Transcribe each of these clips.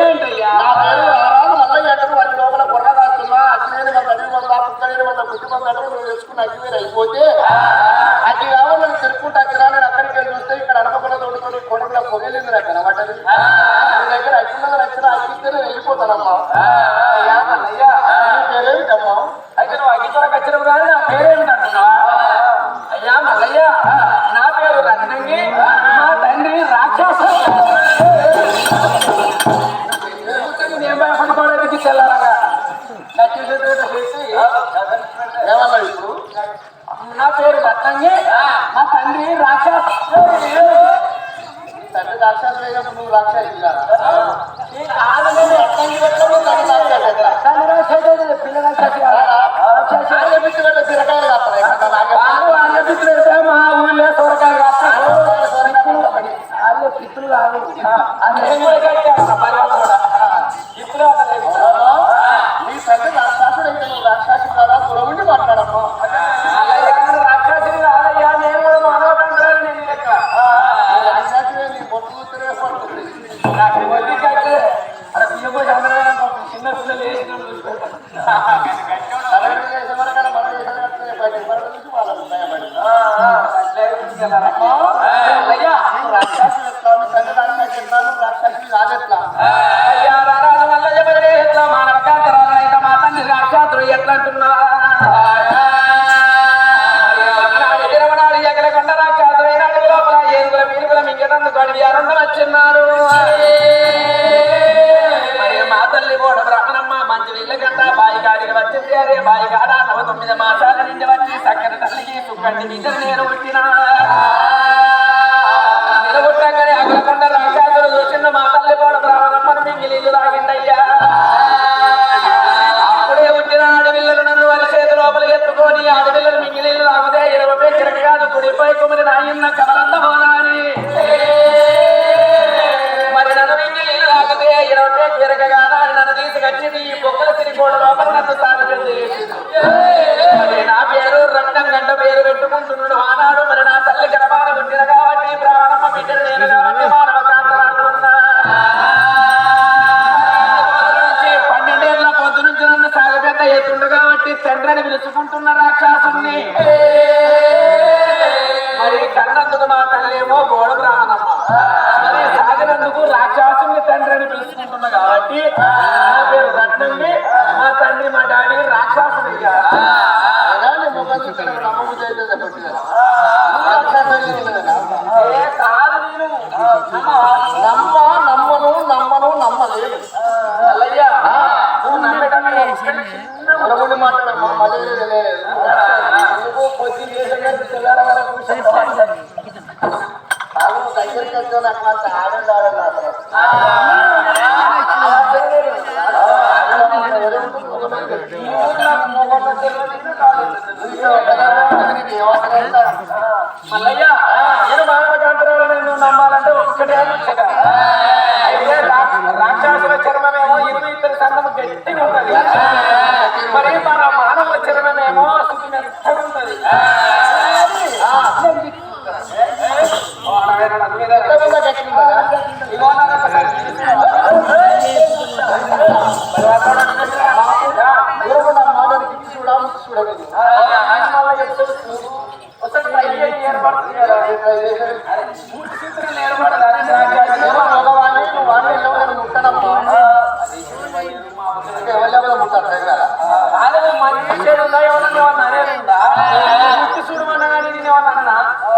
పేరేంటయ్యా? నా పేరు రారాజు మల్లయ్య అంటారు. వారి లోపల కొర్ర కాస్తున్నా అగ్గిలేని మంది అడిగి మంది కుక్కలేని మంది గుడ్డి మంది అంటారు. నువ్వు తెచ్చుకున్న అగ్గివేరు అయిపోతే అగ్గి కావాలి నన్ను తిరుక్కుంటే అగ్గిరా నేను అక్కడికి వెళ్ళి చూస్తే ఇక్కడ అనుకోకుండా తోడుకొని కొడుకుల పొగలింది నాకు కనబడ్డది. నీ దగ్గర అగ్గిన్నది నచ్చిన అగ్గిస్తే నేను వెళ్ళిపోతానమ్మా. పేరేమిటమ్మా? అయితే నువ్వు అగ్గితోరకు వచ్చినప్పుడు కానీ నా పేరేమిటంటున్నావా? అయ్యా మల్లయ్య, నా పేరు రత్నంగి, మా తండ్రి రాక్షసు. నేను భయపడుకోవడానికి తెల్లారగా ఏమన్నా ఇప్పుడు నా పేరు రత్నంగి, మా తండ్రి రాక్షసు. తండ్రి రాక్షసు అయినప్పుడు నువ్వు రాక్షసి కాదా? రత్నంగి పెట్టడం తండ్రి రాక్షసు, పిల్ల రాక్షసి పిల్లకాయలు కాస్తాయి. మా ఊళ్ళో సొరకాయలు కాస్తాయి. వాళ్ళు పిత్తులు కాదు, పిత్తులు నీ తండ్రి రాక్షసుడు అయితే నువ్వు రాక్షసి కాదా? దూరముండి మాట్లాడమ్మా. రాక్షసులు కాదయ్యా, నేను కూడా మానవ తండ్రి. నేను లెక్క రాక్షసి నీ బొట్టు కూతురే పడుతుంది. నాకు వడ్డీకైతే బియ్యపో చంద్రబాబు చిన్న పిల్లలు వేసిన మానవకాంతరాలైతే మా తండ్రి రాక్షసుడు ఎట్లా అంటున్నా ఎగరకొండ రాక్షసుడైన అడుగు లోపల ఏనుగుల మీనుగుల మింగేటందుకు అడిగారు వచ్చిన్నారు. మరి మా తల్లి కూడా బ్రాహ్మణమ్మ మంచి నీళ్ళ గంట బాయి కాడికి వచ్చింది. అరే బాయి కాడ 9 మాసాల నుండి వచ్చి చక్కని తల్లికి సుఖండి నిద్ర నేను పుట్టిన నిలబుట్టంగానే అగలకొండ రాక్షసుడు చూసిన మా తల్లి కూడా బ్రాహ్మణమ్మను మింగి నీళ్ళు తాగిండయ్యా. అప్పుడే పుట్టిన ఆడపిల్లలు నన్ను వాళ్ళ చేతి లోపల ఎత్తుకొని ఆడపిల్లలు మింగి నీళ్ళు తాగితే 20 చిరకాదు కుడిపై కుమిరి నాయన్న కమలంద పోనాని మరి నన్ను మింగి నీళ్ళు తాగితే 20 చిరకగా నన్ను తీసుకొచ్చి ఈ బొక్కల తిరిగోడు లోపల నన్ను తాగుతుంది. నా పేరు రక్తం గంట పేరు పెట్టుకుంటున్నాడు ఆనాడు. మరి నా తల్లి గర్భాన పుట్టిన కాబట్టి బ్రాహ్మణమ్మ బిడ్డలు నేను కాబట్టి మానవకాంతరాంటున్నా. 12 ఏళ్ళ పొద్దు నుంచి నన్ను సాగపెద్ద ఎత్తుండు కాబట్టి తండ్రి అని పిలుచుకుంటున్న రాక్షసుని. మరి కన్నందుకు మా తల్లి ఏమో గోడ బ్రాహ్మణమ్మ, మరి సాగినందుకు రాక్షసుని తండ్రి అని పిలుచుకుంటున్నా కాబట్టి నా పేరు రత్నంగి, మా తండ్రి మా డాడీ రాక్షసుని. కాదు నేను నమ్మను నమ్మలేదు. అల్లయ్యా నువ్వు నమ్మకం మాట్లాడమ్మా. మలేరియా లేదు పొద్దు దగ్గరికి వచ్చా నాకు ఆడండి మల్లయ్య నేను మానవకాంతరాలు నేను నమ్మాలంటే ఒక్కటే ముచ్చగా. అయితే రాక్షసుల చర్మమేమో 22 సందము గట్టిగా ఉంటది. మరి మన మానవుల చర్మమేమో శుద్ధి మెత్తగా ఉంటది. చూడమన్నా కానీ నేను ఏమన్నా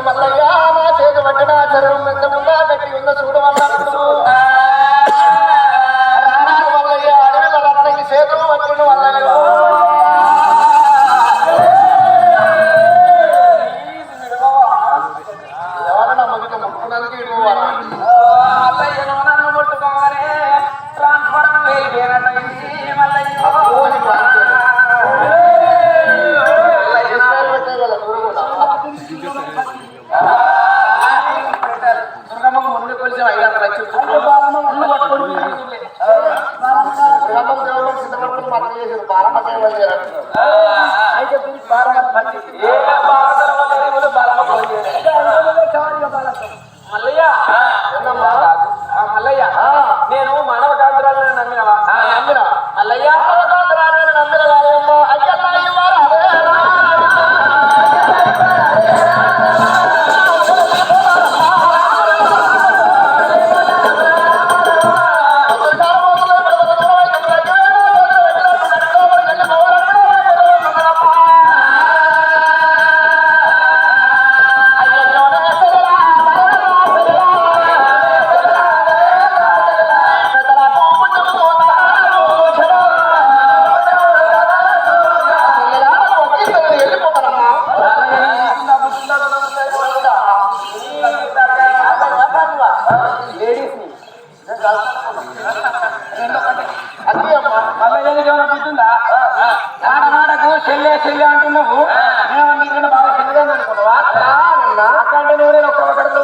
మల్లయ్య నా చేతి పట్టిన చర్మం ఎంత ఉందా గట్టి ఉందా చూడమన్నప్పుడు మల్లయ్య అడవి రత్నకి చేతులు పట్టిన మల్లయ్య ఎవరన్నా మగిట ముట్టుకోవడానికి అల్లయ్యను నన్ను ముట్టుకోగానే ట్రాన్స్ఫర్ సిద్ధపడుకుని మతం చేసేది బాలమతం వెళ్ళారు. అయితే మల్లయ్య మల్లయ్య నేను మానవ కాంతరాలను నమ్మినవా? నమ్మినా మల్లయ్య నమ్మిన కాదమ్మా. అయ్యల్లా ఇవ్వాలి నాడనాడకు చెల్లె చెల్లె అంటున్నావు. నీకన్నా బాగా చిన్నగా అనుకున్నావా? నాకంటే నేను ఒక్కడితో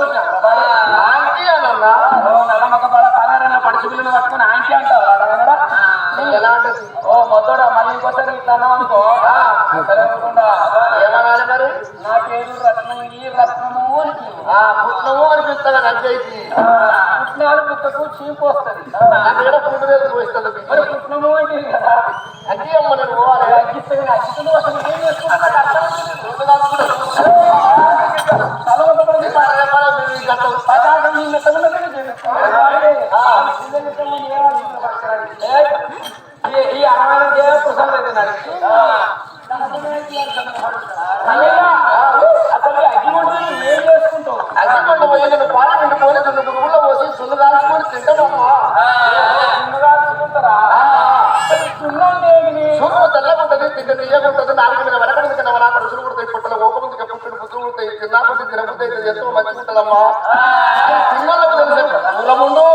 ఒక పదారంలో పడుచు పిల్లలు పట్టుకుని ఆంటీ అంటావు. ఓ మొత్తోడా మళ్ళీ ఇంకోసారి ఇట్లా అన్నావు అనుకో ఏమనాలి మరి? నా పేరు రత్నం ఈ రత్నము పుట్నము అనిపిస్తుంది. అజ్జయికి పుట్నాలు పుట్టకు చీపు వస్తుంది. పోయిస్తుంది మరి పుట్నము అంటే కదా అజ్జి అమ్మ నేను పోవాలి. అగ్గిస్తుంది అగ్గిస్తుంది అసలు ఏం చేసుకుంటున్నా పదార్థం ఈ అనమైన ప్రసాదం అయితే అసలు అగ్గిమంటే ఏం చేసుకుంటావు? అగ్గిమంట పోయి నేను పాలు నిండుకొని ఊళ్ళో పోసి సున్ను కాల్చుకొని తింటామమ్మా. సున్ను కాల్చుకుంటారా? సున్ను అంటే సున్ను తెల్లగుంటది, తింటే తీయగుంటది. నాలుగు మీద వెనకడి కింద నాకు రుసులు కుడతాయి. పుట్టలు ఓక ముందుకి పుట్టిన పుత్రులు కుడతాయి. తిన్నాకుంటే తినబుద్ధి అయితే ఎంతో మంచిగా ఉంటుందమ్మా. తిన్నాళ్ళకు తెలుసు ముందు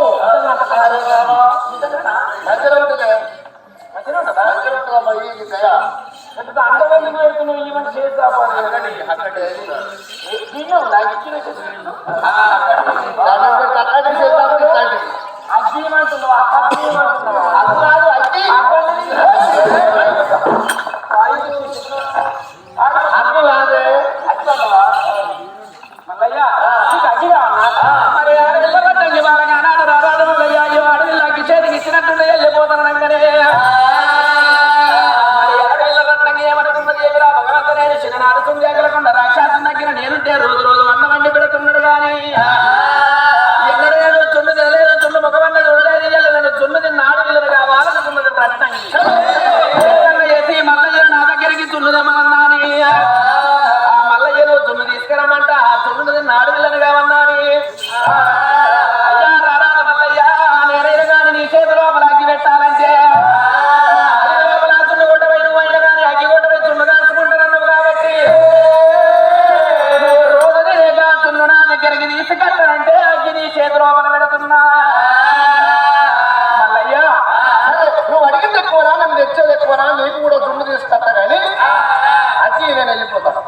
మధ్యలో ఉంటుంది. మధ్యలో ఉంటుందమ్మా. ఈ దయ అంతమంది పెడుతున్నావు ఈవెంట్ చేద్దాం అక్కడే అగ్గిమంటున్నావా? అగ్గిమంటున్నావా? అది కాదు అగ్గి అగ్గి కాదే మల్లయ్య అగ్గి కావన్నా? మరి వెళ్ళబట్టండి వాళ్ళగా నాడు రారాడు మల్లయ్య అడవి అగ్గి చేతికి ఇచ్చినట్టుండే వెళ్ళిపోతాను అనగానే చిన్ననాడు తుంగేకలకుండా రాక్షసం దగ్గర నేనుంటే రోజు రోజు అన్నం వండి పెడుతున్నాడు కానీ ఎక్కడ నేను చున్ను తినలేదు. చున్ను ముఖమన్న చూడలేదు. నేను చున్ను తిన్న ఆడపిల్లలు కావాలనుకున్నది ప్రశ్నంగా చేసి మల్లయ్య నా దగ్గరికి చున్నుదమ్మన్నాని ఆ మల్లయ్యను చున్ను తీసుకురమ్మంట ఆ చున్ను తిన్న ఆడపిల్లని కావన్నాని అయ్యా రారాదు మల్లయ్య నేనైనా కానీ నీ చేతి లోపల అగ్గి పెట్టాలంటే చున్ను కొట్టవై నువ్వు అయినా కానీ అగ్గి కొట్టవై చున్ను కాల్చుకుంటారన్నావు కాబట్టి రోజు నా దగ్గరికి తీసుకెళ్తానంటే అగ్గి నీ చేతి లోపల పెడుతున్నా. మల్లయ్య నువ్వు అడిగింది ఎక్కువనా నన్ను తెచ్చేది ఎక్కువనా? నీకు కూడా దుమ్ము తీసుకొస్తా కానీ అగ్గి నేను వెళ్ళిపోతాను.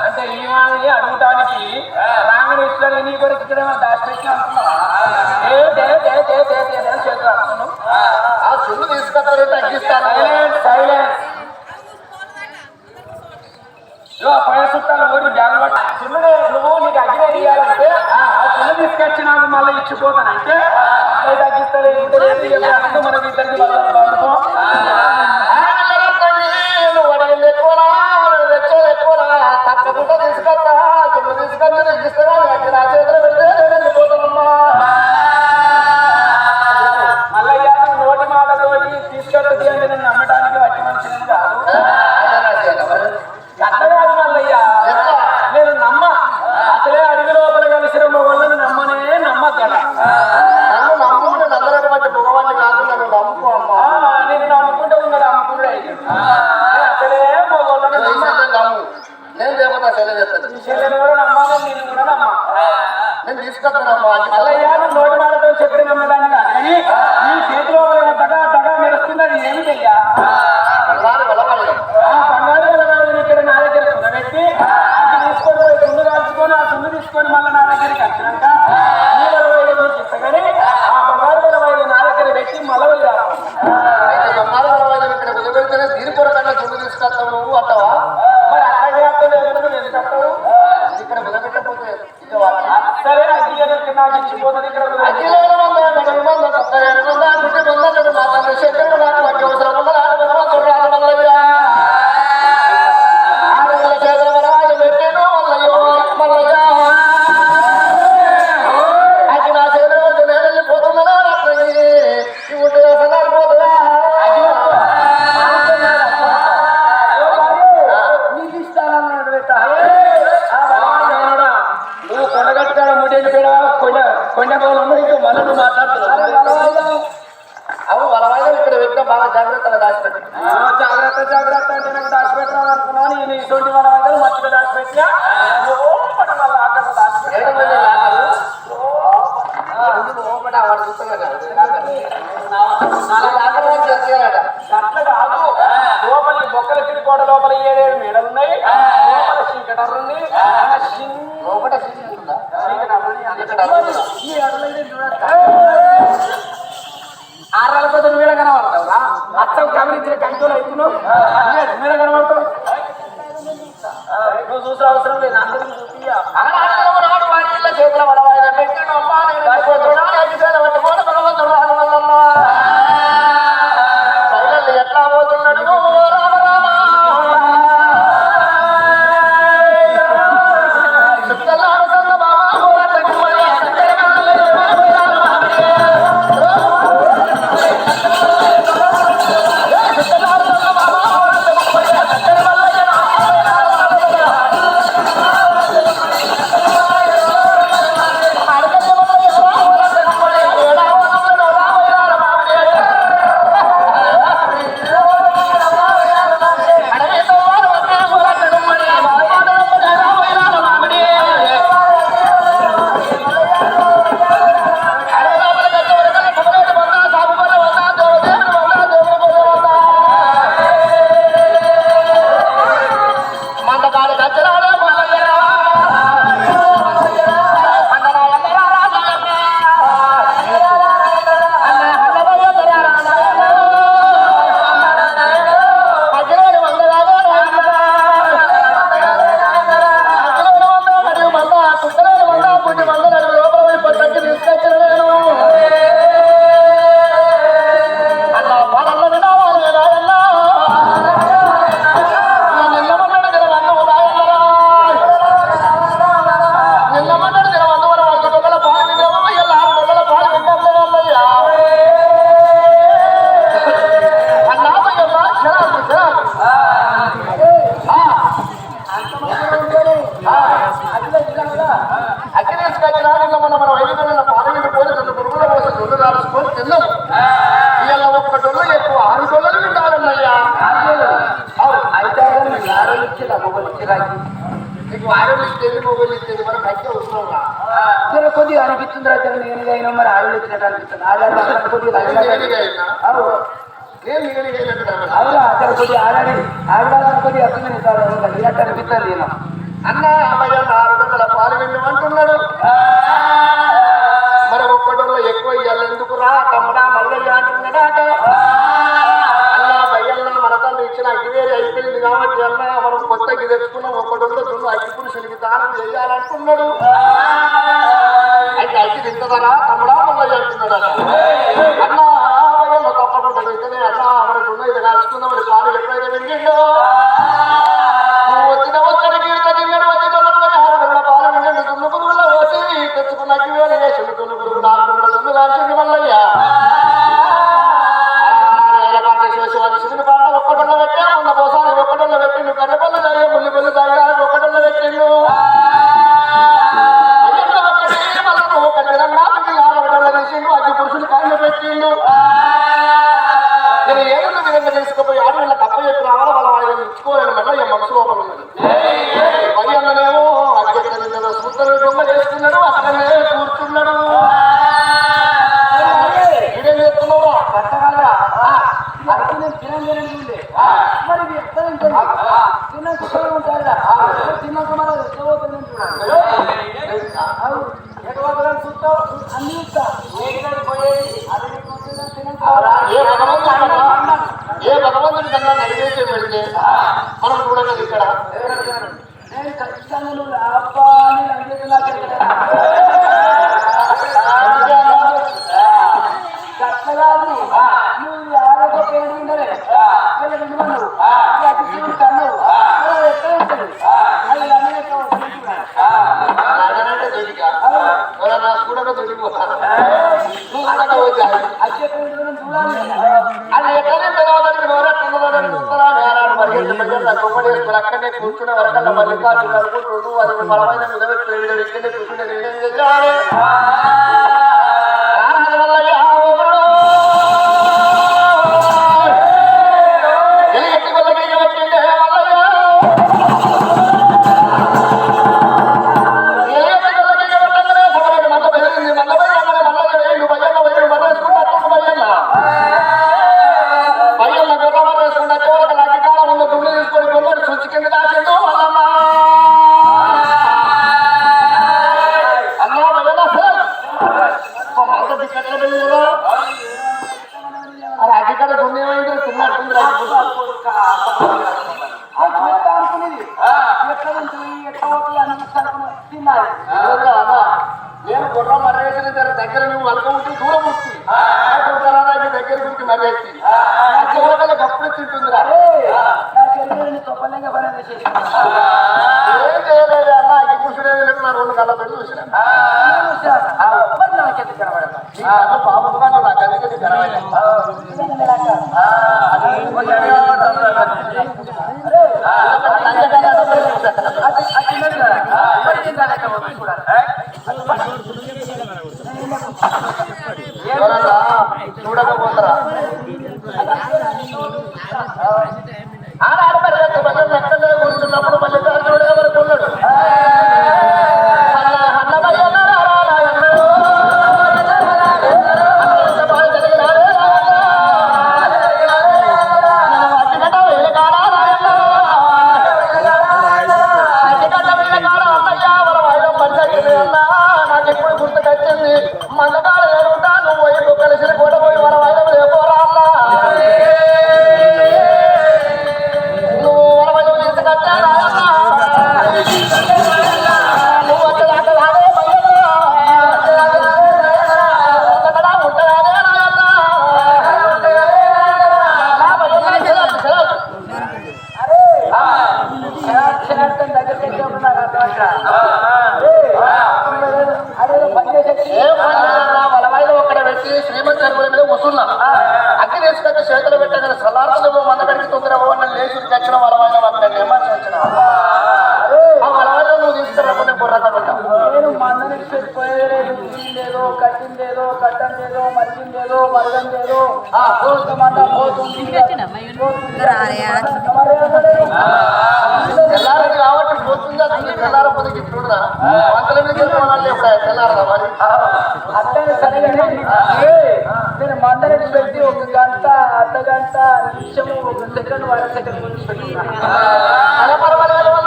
అంటే ఈ వాళ్ళని అడగటానికి రాంగని ఇస్తాను నీ కూడా ఇచ్చడమో దాచిపెట్టి అంటున్నావా? చేతులు అంటున్నావు. ఆ దుమ్ము తీసుకొస్తానంటే అగ్గిస్తాను. సైలెన్స్ పైన చుట్టాలు ఊరి బ్యాగ్ పట్టి చిన్నదే నువ్వు నీకు అగ్గినే ఇయ్యాలంటే ఆ చిన్న తీసుకొచ్చి నాకు మళ్ళీ ఇచ్చిపోతానంటే తగ్గిస్తాడు మనకి ఇద్దరికి బాగుంటాం. నువ్వు అడిగింది ఎక్కువనా నువ్వు తెచ్చేది ఎక్కువనా? తప్పకుండా తీసుకొస్తా. దుమ్ము తీసుకొచ్చి తగ్గిస్తాను. అగ్గి నా చేతిలో పెడితే నేను వెళ్ళిపోతానమ్మా. మల్లయ్య నోటి మాటతోటి తీసుకొస్తుంది అంటే నేను నమ్మటానికి వచ్చి మంచిది కాదు. అట్లా కాదు మల్లయ్య నేను నమ్మ అసలే అడిగి లోపల కలిసిన మొగళ్ళని నమ్మనే నమ్మద్దట. నన్ను నమ్ముకుంటే నమ్మనటువంటి మగవాడిని కాదు. నన్ను నమ్ముకో అమ్మా. నేను నమ్ముకుంటే ఉన్నది అమ్ముకుంటే అసలే మొగళ్ళని నమ్ము. నేను లేకపోతే సెలవు చేస్తాను. ఈ చెల్లెని కూడా నమ్మాలి నేను కూడా నమ్మా. నేను తీసుకొస్తానమ్మా. మల్లయ్య నువ్వు నోటి మాటతో చెప్పి నమ్మదాన్ని కాదు కానీ నీ చేతిలో తగా తగా మెరుస్తుంది. అది ఏమి చెయ్యా బంగారు వెళ్ళవాలి. బంగారు వెళ్ళవాలి. ఇక్కడ నా దగ్గర కుదబెట్టి అది తీసుకొని తుమ్ము కాల్చుకొని ఆ తుమ్ము తీసుకొని మళ్ళీ నా దగ్గరికి వచ్చినాక నీ 20,000 ఇస్తా కానీ జాగ్రత్తగా దాచిపెట్టు. జాగ్రత్త జాగ్రత్త అంటే నాకు దాచిపెట్టాను అనుకున్నాను. నేను ఇటువంటి వాళ్ళ మధ్యలో దాచిపెట్టా లోపల వాళ్ళ ఆకలి దాచిపెట్టాను. లోపల వాడు చూస్తున్నాడు అట్లా కాదు. లోపల బొక్కల తిరిగోడ లోపల 7 మేడలు ఉన్నాయి. లోపల చీకటర్లు ఉంది. లోపల ఆరాల కొద్ది మీద కనబడతావురా. అత్తం గమనించిన కంట్రోల్ అవుతున్నావు మీద కనబడతావు. నువ్వు చూసే అవసరం లేదు. అందరికీ చూపియ్యా. నాడు వాటి చేతుల వడవాయిదా పెట్టిన ఎట్లా పోతున్నాడు కొద్దిగా అనిపిస్తుంది రా. నేను అయినా మరి ఆడలు ఇచ్చినట్టు అనిపిస్తుంది. ఆడాలి కొద్దిగా అవునా అతను కొద్దిగా ఆడాలని కొద్దిగా అర్థమైనట్టు అనిపిస్తుంది. నేను అన్న అమ్మయ్య 600 పాలు వింటున్నాడు. మరి ఒక్కడోళ్ళు ఎక్కువ ఇయ్యాలి ఎందుకు రా తమ్ముడా మల్లయ్య అంటున్నాడాట. అన్న భయ్యన్న మన తల్లి ఇచ్చిన అగ్గివేరి అయిపోయింది కాబట్టి అన్న మనం కొత్త అగ్గి తెచ్చుకున్నాం. ఒక్కడోళ్ళు దున్ను అగ్గి పురుషునికి దానం చేయాలంటున్నాడు. అయితే అగ్గి తింటదరా తమ్ముడా మల్లయ్య అంటున్నాడు. అన్న భయ్యన్న తప్పకుండా అయితేనే అన్న మన దున్న ఇది కాల్చుకుందాం. మరి పాలు ఎప్పుడైతే వింగిండో నువ్వు వచ్చిన ఒక్కడికి తిన్నాడు. వచ్చి పాలు విండి దున్ను పురుగుల్లో వచ్చి తెచ్చుకున్న అగ్గివేరి వేసి దున్ను పురుగు 4 దున్ను కాల్చింది మల్లయ్య. శివుని పాట ఒక్కడొల్ల పెట్టే ఉన్న పోసానికి ఒక్కడొల్ల పెట్టిండు. కర్రపల్లి తాగా ముల్లి పల్లి తాగా ఒక్కడొల్ల పెట్టిండు. ఒకటి రంగానికి 6 తీసిండు. అగ్గి పురుషులు కాళ్ళు పెట్టిండు. నేను ఏడున్న విధంగా తీసుకుపోయి ఆడవాళ్ళ తప్ప చెప్పి రావాలా వాళ్ళ వాళ్ళని ఇచ్చుకోవాలని మళ్ళీ మనసు లోపల ఉన్నది. మరి అన్ననేమో అగ్గి సూత్రం దొంగ చేస్తున్నాడు. అక్కడనే కూర్చున్నాడు. ఇదేం చేస్తున్నావు కట్టగలరా మరి ఏ భగవంతుడి కన్నా నడివేసే పెడితే మనం చూడగలి ఇక్కడ అక్కడనే కూర్చున్న వరకల్లా మల్లికార్జున అనుకుంటున్నాడు. అది బలమైన నిలబెట్టి ఇక్కడే కూర్చుంటే కదా అది అక్కడ దున్నేమైందో తిన్నట్టుంది నేను గుర్రం మర్రేసిన దగ్గర నువ్వు వలక ఉంటే దూరం వస్తుంది దగ్గర గురించి మర్రేసి గప్పుడు తింటుంది ఏం చేయలేదు అన్న అగ్గి కూర్చునేది లేదు నా రెండు కళ్ళ పెట్టి చూసిన బాబుగా నాకు అందుకని చూడకపోతారా ఆడాడు మరి ఎక్కడ కూర్చున్నప్పుడు మళ్ళీ చూడే వరకు ఉన్నాడు నాకు ఎప్పుడు గుర్తుకొచ్చింది మందకాడ ఏడుంటా నువ్వు వైపు కలిసి కూడా పోయి మన వైపు లేకపోరా నువ్వు మన వైపు తీసుకొచ్చా నువ్వు వచ్చేదాకా రాదే శ్రీమంత్ జరుగుల మీద వసూళ్ళ అగ్గి తీసుకొచ్చి చేతులు పెట్టిన సలార్లు మన కడికి తొందరగా లేచి తెచ్చిన వలవాయిన వాళ్ళని ఏమని వచ్చిన ఆ వలవాయిలో నువ్వు తీసుకురాకుండా బుర్రకుండా నేను మందని పెట్టిపోయేది లేదో కట్టిందేదో కట్టందేదో మరిగిందేదో మరగందేదో తెల్లారది కాబట్టి పోతుందా తెల్లార పొదికి చూడదా వంతల మీద తెల్లారదా మరి అట్లనే సరిగా నేను మందని పెట్టి ఒక గంట అర్ధ గంట నిమిషము ఒక సెకండ్ 1 సెకండ్ గురించి పెట్టుకున్నాను పర్వాలేదు